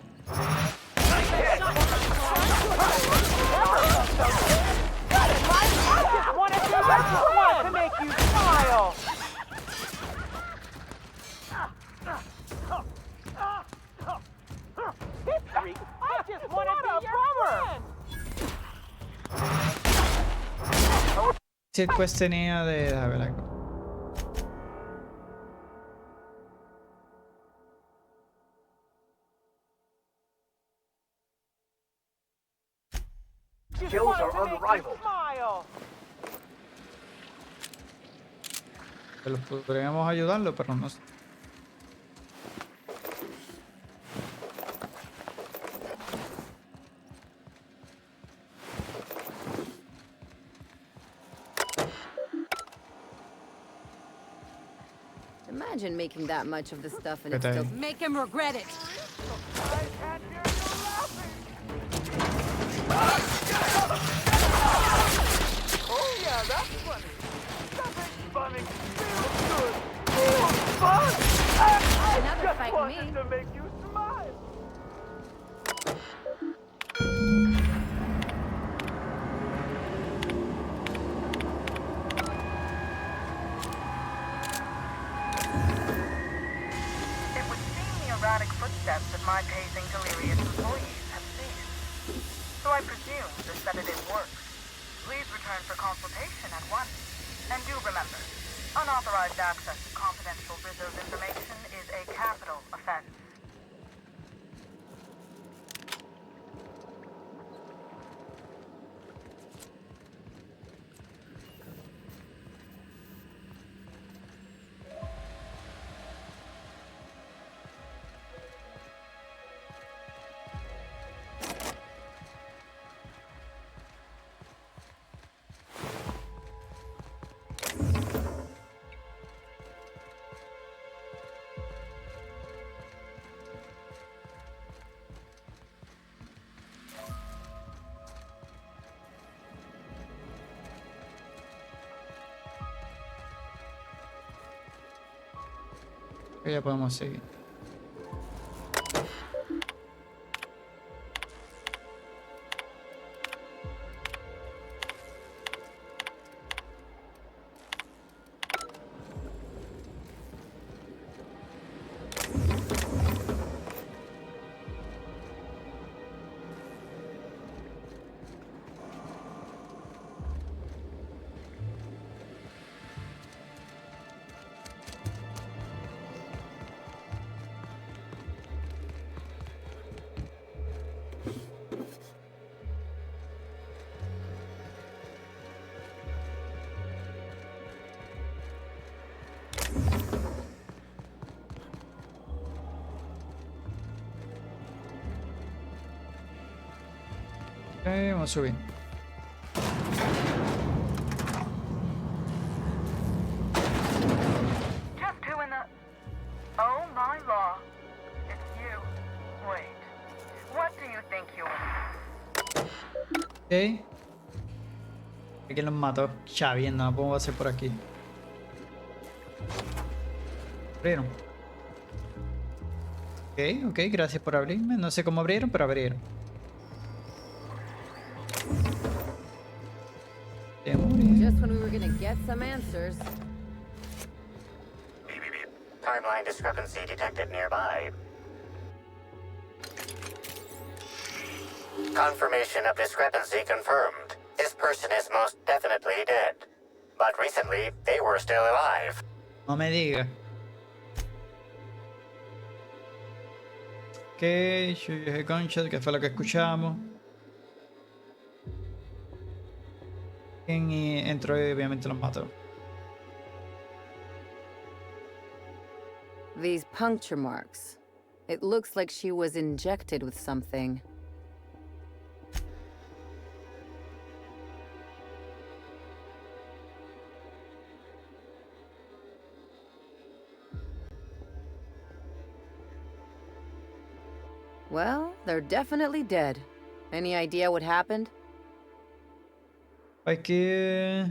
To make you smile. Victory! I just want to be your friend. Si el quest tenía de... A ver algo. Kills are unrivaled. Pero podríamos ayudarlo, pero no sé. imagine making that much of the stuff and it's still... Make him regret it. I can't hear you laughing. Oh yeah, that's funny. Something funny feels good. Feels fun. I Another just fight wanted me. to make you smile. It would seem the erratic footsteps of my pacing delirious employees have ceased. So I presume the sedative works. Please return for consultation at once. And do remember, unauthorized access to confidential Rizzo's information is a capital offense. Ya podemos seguir. Vamos a subir. Just who in the... Oh my law. It's you. Wait. What do you think you are? Ok. Aquí los mató. Ya bien, no puedo hacer por aquí. Abrieron. Ok, gracias por abrirme. No sé cómo abrieron, pero abrieron. Just when we were gonna get some answers. Timeline discrepancy detected nearby. Confirmation of discrepancy confirmed. This person is most definitely dead. But recently, they were still alive. No me diga. Ok, yo dije Gunshot, que fue lo que escuchamos. Y entró y obviamente los mató. These puncture marks. It looks like she was injected with something. Well, they're definitely dead. Any idea what happened? Hay que...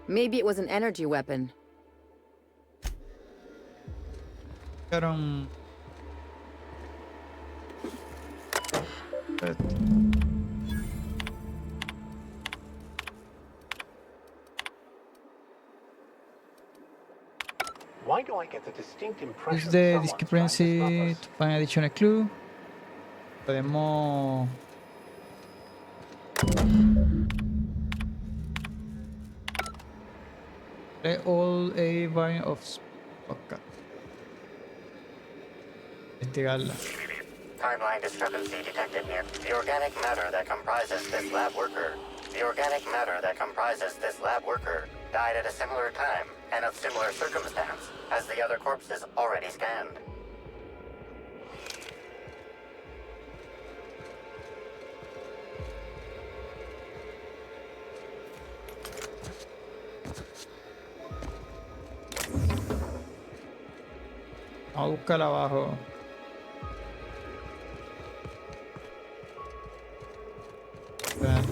Maybe it was an energy weapon. Fueron... Why do I get the distinct impression Use the someone's trying to discrepancy stop to find additional clue. Podemos... Play all a variant of... Ok. Investigarla. Timeline discrepancy detected near the organic matter that comprises this lab worker. The organic matter that comprises this lab worker died at a similar time and of similar circumstance as the other corpses already scanned. Vamos a buscar abajo. Vean.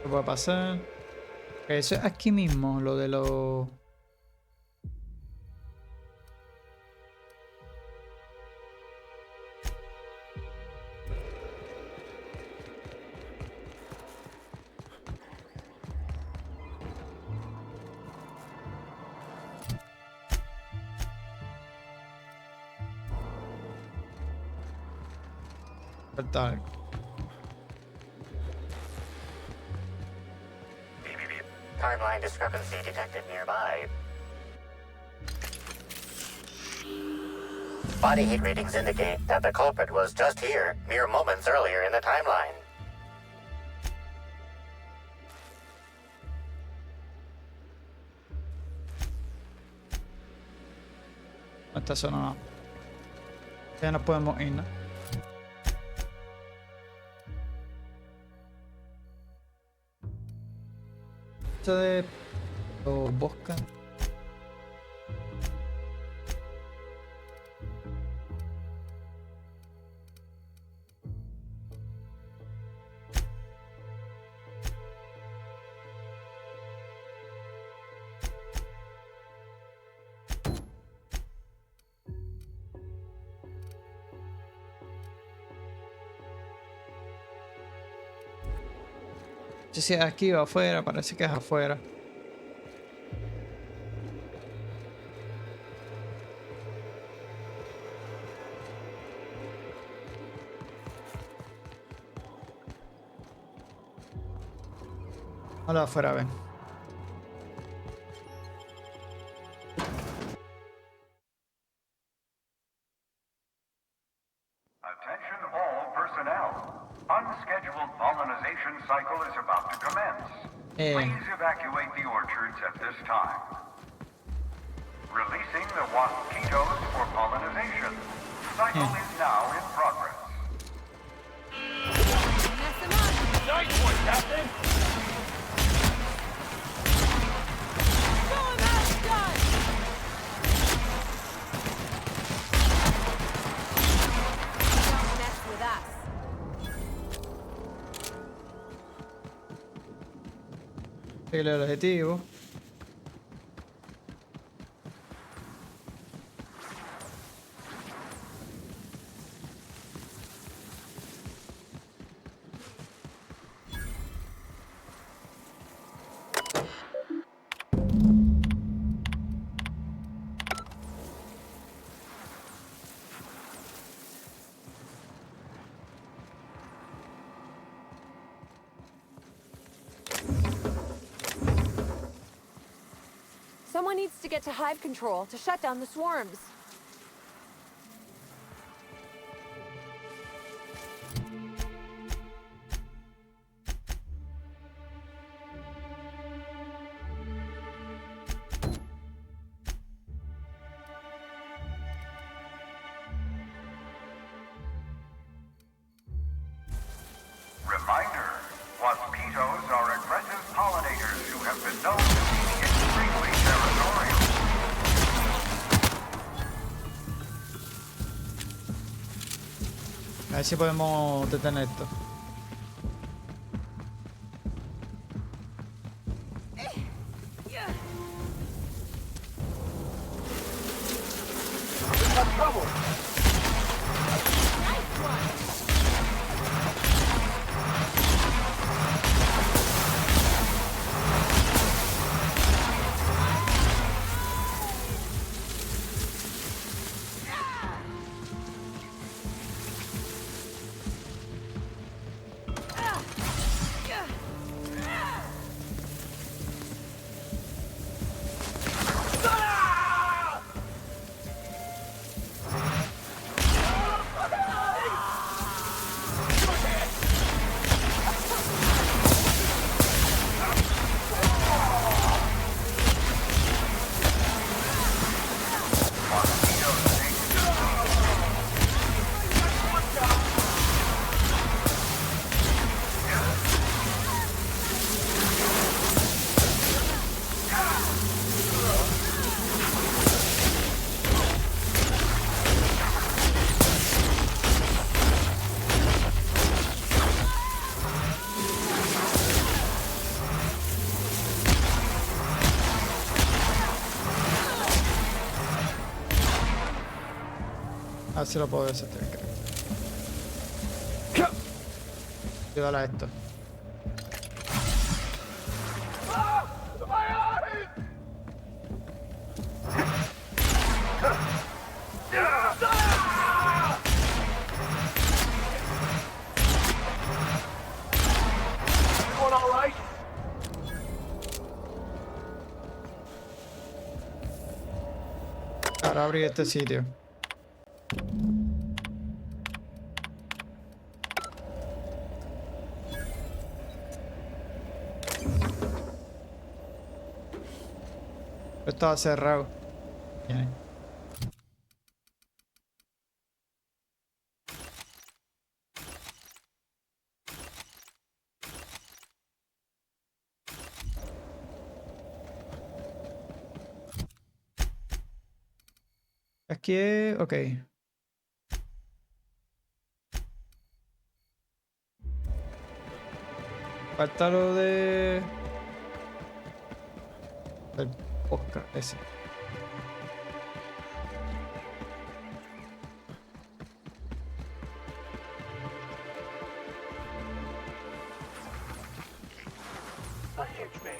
¿Qué puede pasar? Eso es aquí mismo, lo de los... Falta algo. Timeline discrepancy detected nearby. Body heat readings indicate that the culprit was just here, mere moments earlier in the timeline. Esta zona no. Ya no podemos ir, ¿no? Esto de los bosques. No sé si es aquí o afuera, parece que es afuera. Hola, afuera, ven. Attention all personnel. Unscheduled pollination cycle is about to commence. Please evacuate the orchards at this time. Releasing the waspitos for pollination. Cycle is now in progress. Nice one, Captain! El objetivo. Someone needs to get to hive control to shut down the swarms. Reminder, waspitos are aggressive pollinators who have been known to be extremely territorial. A ver si podemos detener esto. ver si lo puedo deshacer, creo. Ayúdale a esto. Ahora abrir este sitio. Estaba cerrado. Bien. Aquí es... ok. Falta lo de... el podcast ese. A hedge maze.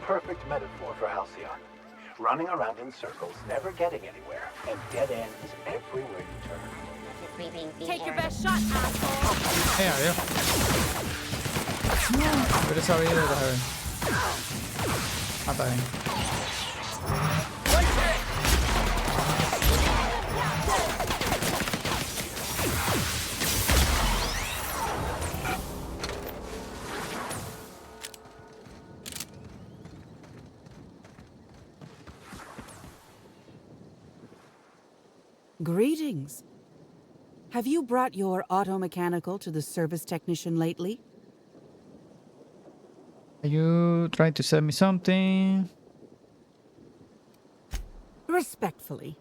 Perfect metaphor for Halcyon. Running around in circles, never getting anywhere, and dead ends everywhere you turn. Take your best shot, asshole. Adiós. Hubiera sabido de la vez. Mata bien. Greetings. Have you brought your auto-mechanical to the service technician lately? Are you trying to sell me something? Respectfully,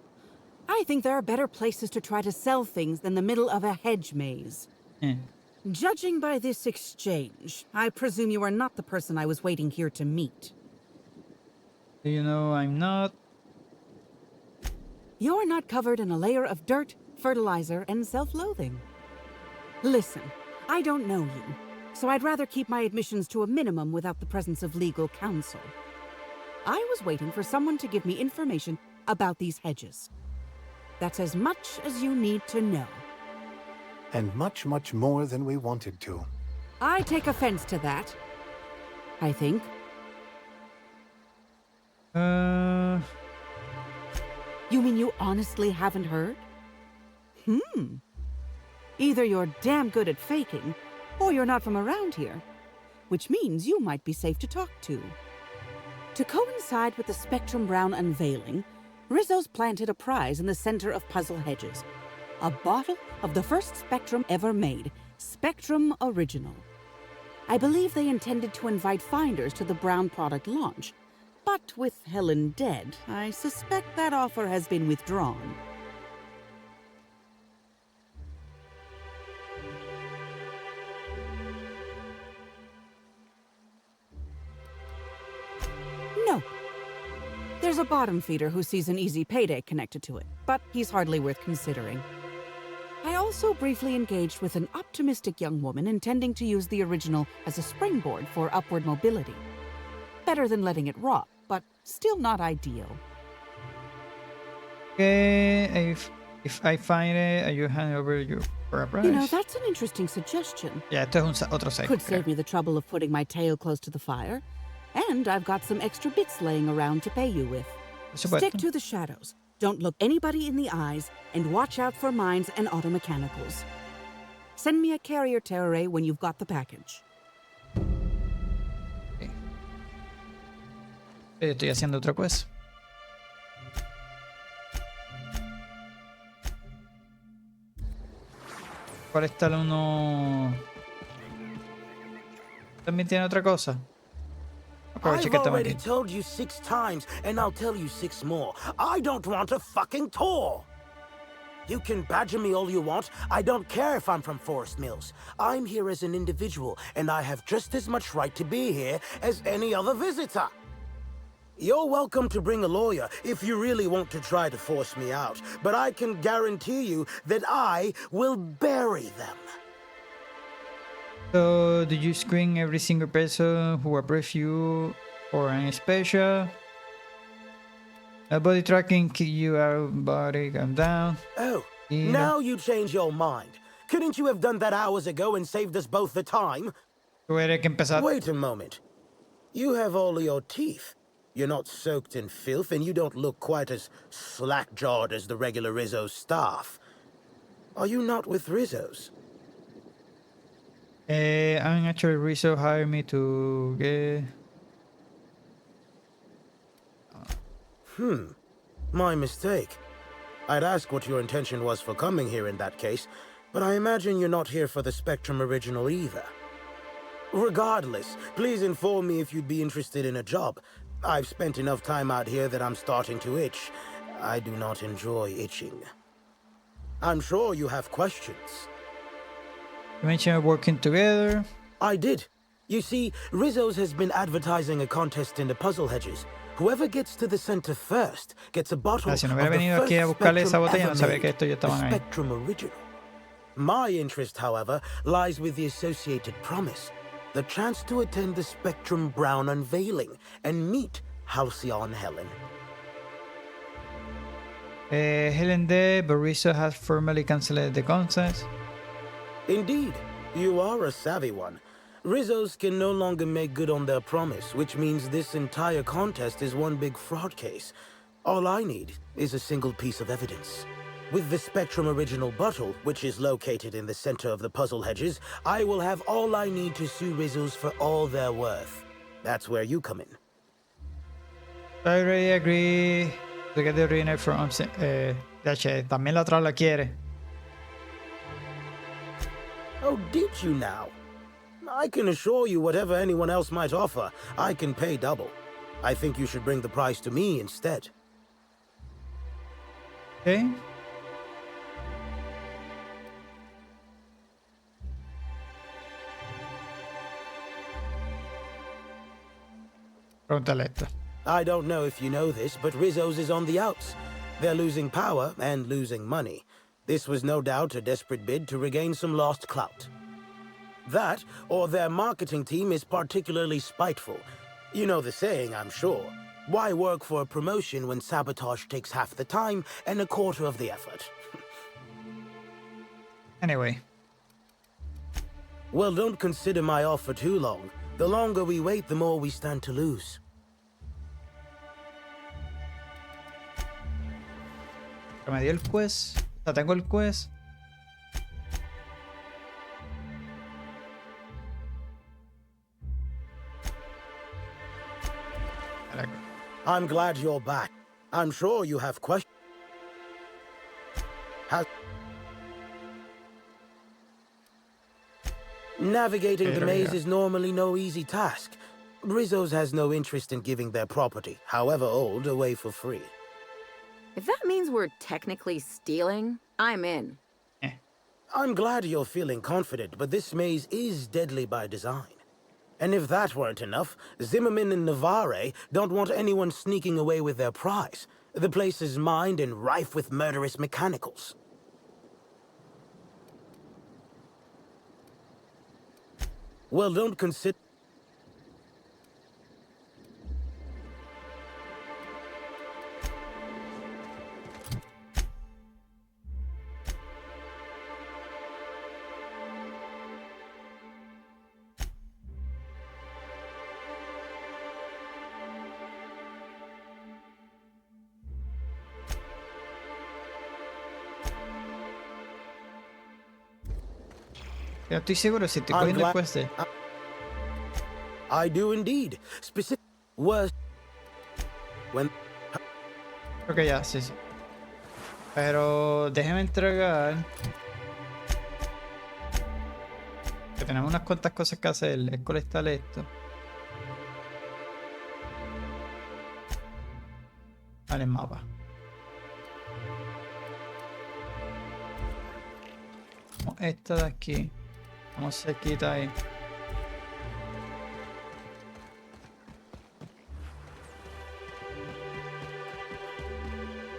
I think there are better places to try to sell things than the middle of a hedge maze. Judging by this exchange, I presume you are not the person I was waiting here to meet. You know I'm not. You're not covered in a layer of dirt, fertilizer, and self-loathing. Listen, I don't know you, so I'd rather keep my admissions to a minimum without the presence of legal counsel. I was waiting for someone to give me information about these hedges. That's as much as you need to know. And much, much more than we wanted to. I take offense to that. I think. You mean you honestly haven't heard? Either you're damn good at faking, or you're not from around here, which means you might be safe to talk to. To coincide with the Spectrum Brown unveiling, Rizzo's planted a prize in the center of Puzzle Hedges. A bottle of the first Spectrum ever made, Spectrum Original. I believe they intended to invite finders to the Brown product launch, but with Helen dead, I suspect that offer has been withdrawn. No. There's a bottom feeder who sees an easy payday connected to it, but he's hardly worth considering. I also briefly engaged with an optimistic young woman intending to use the original as a springboard for upward mobility. Better than letting it rot, but still not ideal. Okay, if I find it, you hand over you for a price. You know, that's an interesting suggestion. Yeah, esto es otro save. Could save me the trouble of putting my tail close to the fire. And I've got some extra bits laying around to pay you with. Stick to the shadows. Don't look anybody in the eyes, and watch out for mines and auto-mechanicals. Send me a carrier terror when you've got the package. Okay. Estoy haciendo otra cosa. ¿Cuál está el uno? ¿También tiene otra cosa? I've already told you 6 times, and I'll tell you 6 more. I don't want a fucking tour! You can badger me all you want. I don't care if I'm from Forest Mills. I'm here as an individual, and I have just as much right to be here as any other visitor. You're welcome to bring a lawyer if you really want to try to force me out, but I can guarantee you that I will bury them. So, do you screen every single person who approaches you or any special? A body tracking, kick you out, body come down. Oh, now you change your mind. Couldn't you have done that hours ago and saved us both the time? Wait a moment. You have all your teeth. You're not soaked in filth, and you don't look quite as slack-jawed as the regular Rizzo's staff. Are you not with Rizzo's? I'm actually Rizzo hired me to get... My mistake. I'd ask what your intention was for coming here in that case, but I imagine you're not here for the Spectrum original either. Regardless, please inform me if you'd be interested in a job. I've spent enough time out here that I'm starting to itch. I do not enjoy itching. I'm sure you have questions. You mentioned working together. I did. You see, Rizzo's has been advertising a contest in the puzzle hedges. Whoever gets to the center first gets a bottle Si no of hubiera the venido aquí a first buscarle esa Spectrum botella, no ever sabía que made, estos ya the estaban ahí. Spectrum original. My interest, however, lies with the associated promise. The chance to attend the Spectrum Brown unveiling and meet Halcyon Helen. Helen dead, but Rizzo has formally cancelled the contest. Indeed, you are a savvy one. Rizzo's can no longer make good on their promise, which means this entire contest is one big fraud case. All I need is a single piece of evidence. With the Spectrum original bottle, which is located in the center of the puzzle hedges, I will have all I need to sue Rizzo's for all they're worth. That's where you come in. I already agree to get the original from... también la otra la quiere. Oh, did you now? I can assure you whatever anyone else might offer, I can pay double. I think you should bring the price to me instead. Okay. Pregúntale esto. I don't know if you know this, but Rizzo's is on the outs. They're losing power and losing money. This was no doubt a desperate bid to regain some lost clout. That, or their marketing team is particularly spiteful. You know the saying, I'm sure. Why work for a promotion when sabotage takes half the time and a quarter of the effort? Anyway. Well, don't consider my offer too long. The longer we wait, the more we stand to lose. Me dio el quest. O sea, tengo el quest. I'm glad you're back. I'm sure you have questions. Navigating the maze is normally no easy task. Rizzo's has no interest in giving their property, however old, away for free. If that means we're technically stealing, I'm in. I'm glad you're feeling confident, but this maze is deadly by design. And if that weren't enough, Zimmerman and Navarre don't want anyone sneaking away with their prize. The place is mined and rife with murderous mechanicals. Well, don't consider... Yo estoy seguro si estoy cogiendo el quest. I do indeed. Specific was when. Creo que ya, sí. Pero déjeme entregar. Que tenemos unas cuantas cosas que hacer. Es colectar esto. Vale, el mapa. Esta de aquí. Vamos cerquita ahí.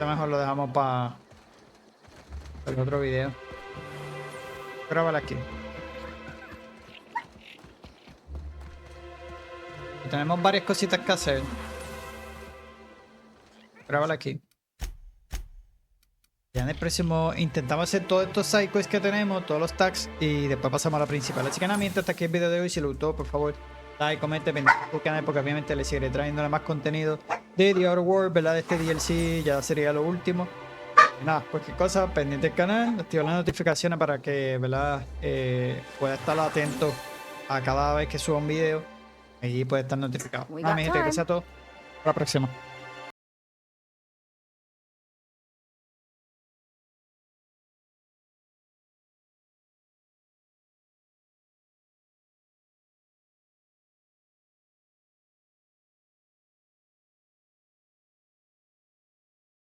mejor lo dejamos para el otro video. Grábala aquí. Y tenemos varias cositas que hacer. Grábala aquí. Ya en el próximo intentamos hacer todos estos sidequests que tenemos, todos los tags, y después pasamos a la principal. Así que nada, mientras hasta aquí el video de hoy. Si le gustó, por favor, like, comente, pendiente del canal, porque obviamente le seguiré trayendo más contenido de The Outer Worlds, ¿verdad? De este DLC, ya sería lo último. Y nada, cualquier cosa, pendiente del canal, activa las notificaciones para que, ¿verdad? Pueda estar atento a cada vez que suba un video y puede estar notificado. Nada, mi gente, gracias a todos. Hasta la próxima.